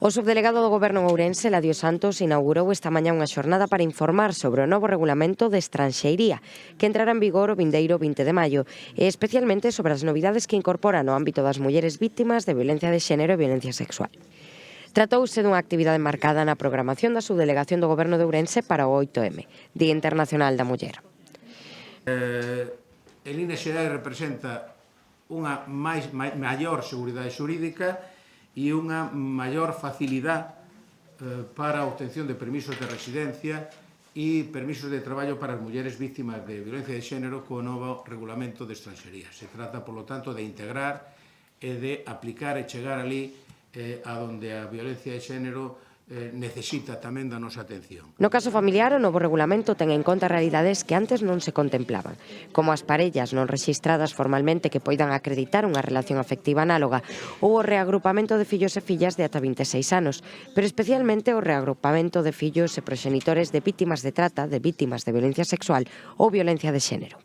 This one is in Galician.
O subdelegado do Goberno en Ourense, Eladio Santos, inaugurou esta mañá unha xornada para informar sobre o novo regulamento de estranxeiría, que entrará en vigor o vindeiro 20 de maio, e especialmente sobre as novidades que incorpora no ámbito das mulleres vítimas de violencia de xénero e violencia sexual. Tratouse dunha actividade marcada na programación da subdelegación do Goberno de Ourense para o 8M, Día Internacional da Muller. En líneas xerais representa unha maior seguridade xurídica e unha maior facilidade para a obtención de permisos de residencia e permisos de traballo para as mulleres vítimas de violencia de xénero co novo regulamento de estranxería. Se trata, polo tanto, de integrar e de aplicar e chegar ali a onde a violencia de xénero necesita tamén da nosa atención. No caso familiar, o novo regulamento ten en conta realidades que antes non se contemplaban, como as parellas non rexistradas formalmente que poidan acreditar unha relación afectiva análoga ou o reagrupamento de fillos e fillas de ata 26 anos, pero especialmente o reagrupamento de fillos e proxenitores de vítimas de trata, de vítimas de violencia sexual ou violencia de xénero.